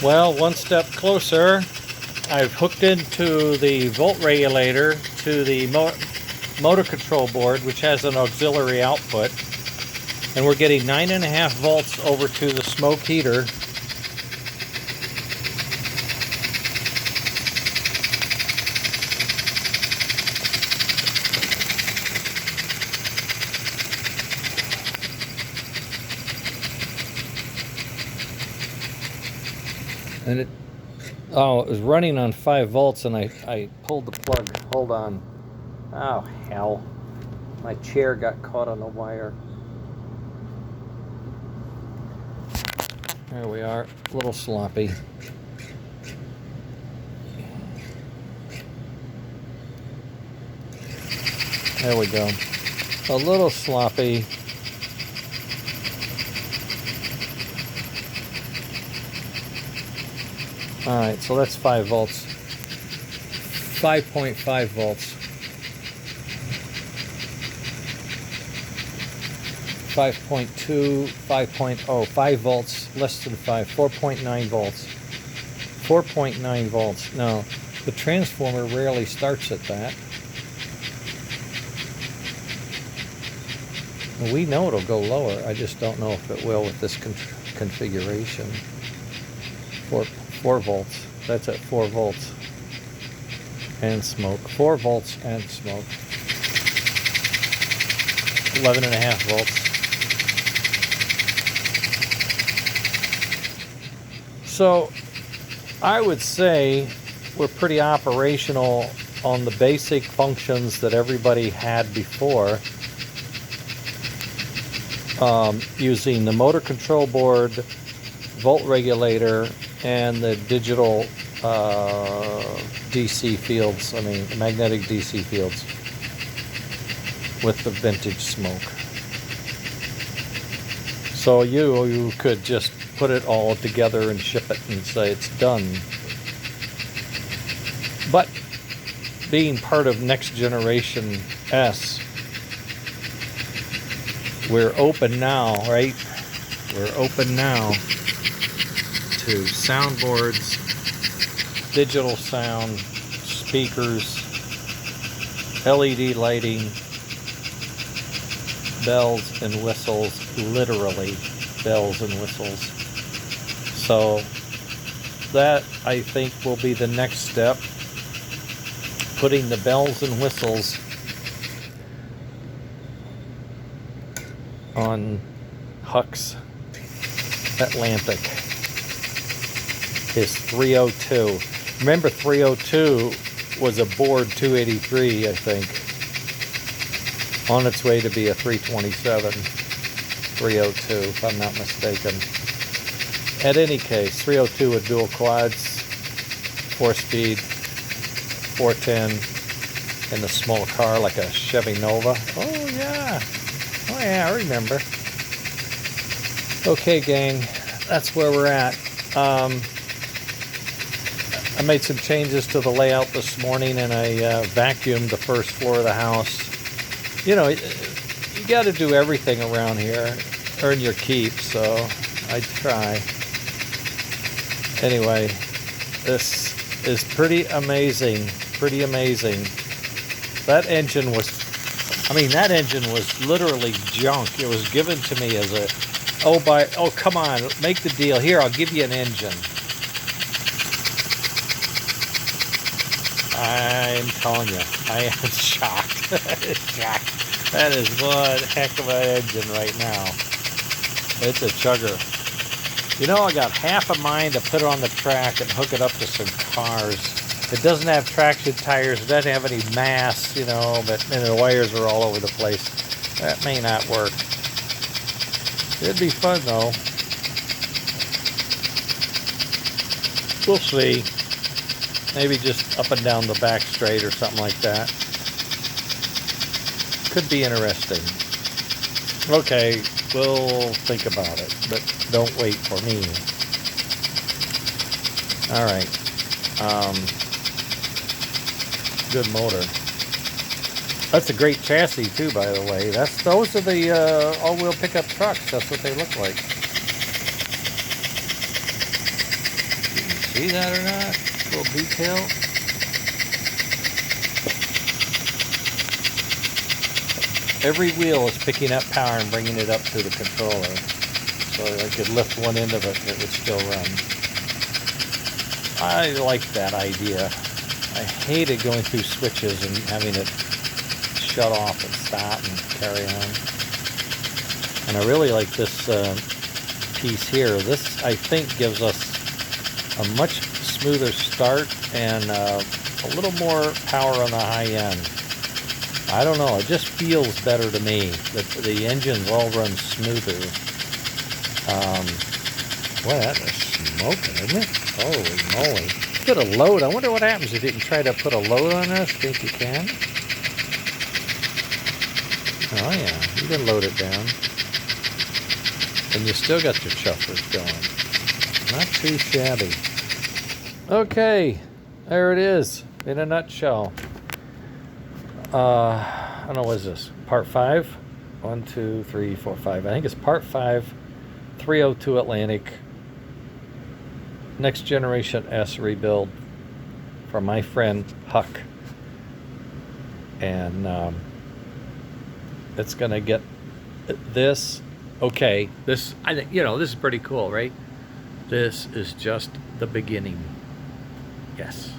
Well, one step closer. I've hooked into the volt regulator to the motor control board, which has an auxiliary output, and we're getting 9.5 volts over to the smoke heater. And it was running on 5 volts, and I pulled the plug. Hold on. Oh, hell. My chair got caught on the wire. There we are. A little sloppy. There we go. A little sloppy. Alright, so that's 5 volts. 5.5 volts. 5.2, 5.0, 5 volts, less than 5, 4.9 volts. 4.9 volts. Now, the transformer rarely starts at that. We know it'll go lower, I just don't know if it will with this configuration. 4 volts. That's at 4 volts. And smoke. 4 volts and smoke. 11.5 volts. So I would say we're pretty operational on the basic functions that everybody had before, using the motor control board, volt regulator, and the digital DC fields, magnetic DC fields with the vintage smoke. So you could just put it all together and ship it and say it's done. But being part of Next Generation S, we're open now, right? We're open now to soundboards, digital sound, speakers, LED lighting, bells and whistles, literally bells and whistles. So that, I think, will be the next step, putting the bells and whistles on Huck's Atlantic. Is 302. Remember, 302 was a board 283, I think, on its way to be a 327. 302, if I'm not mistaken. At any case, 302 with dual quads, 4-speed, 410, in the small car like a Chevy Nova. Oh yeah, I remember. Okay, gang, that's where we're at. I made some changes to the layout this morning, and I vacuumed the first floor of the house. You know, you got to do everything around here, earn your keep, so I try. Anyway, this is pretty amazing, That engine was literally junk. It was given to me as a, oh come on, make the deal. Here, I'll give you an engine. I'm telling you, I am shocked. Shocked. That is one heck of an engine right now. It's a chugger. You know, I got half a mind to put it on the track and hook it up to some cars. It doesn't have traction tires, it doesn't have any mass, you know, and the wires are all over the place. That may not work. It'd be fun though. We'll see. Maybe just up and down the back straight or something like that. Could be interesting. Okay, we'll think about it, but don't wait for me. Alright. Good motor. That's a great chassis too, by the way. Those are the all-wheel pickup trucks. That's what they look like. see that or not? Little detail. Every wheel is picking up power and bringing it up to the controller. So I could lift one end of it and it would still run. I like that idea. I hated going through switches and having it shut off and stop and carry on. And I really like this piece here. This, I think, gives us a much smoother start and a little more power on the high end. I don't know, it just feels better to me. The engines all run smoother. Boy, that is smoking, isn't it? Holy moly. Put a load. I wonder what happens if you can try to put a load on this. Think you can? Oh yeah, you can load it down. And you still got your chuffers going. Not too shabby. Okay, there it is, in a nutshell. I don't know, what is this? Part 5? 1, 2, 3, 4, 5. I think it's part 5, 302 Atlantic. Next Generation S rebuild from my friend Huck. And it's gonna get this. Okay, this, I think, you know, this is pretty cool, right? This is just the beginning. Yes.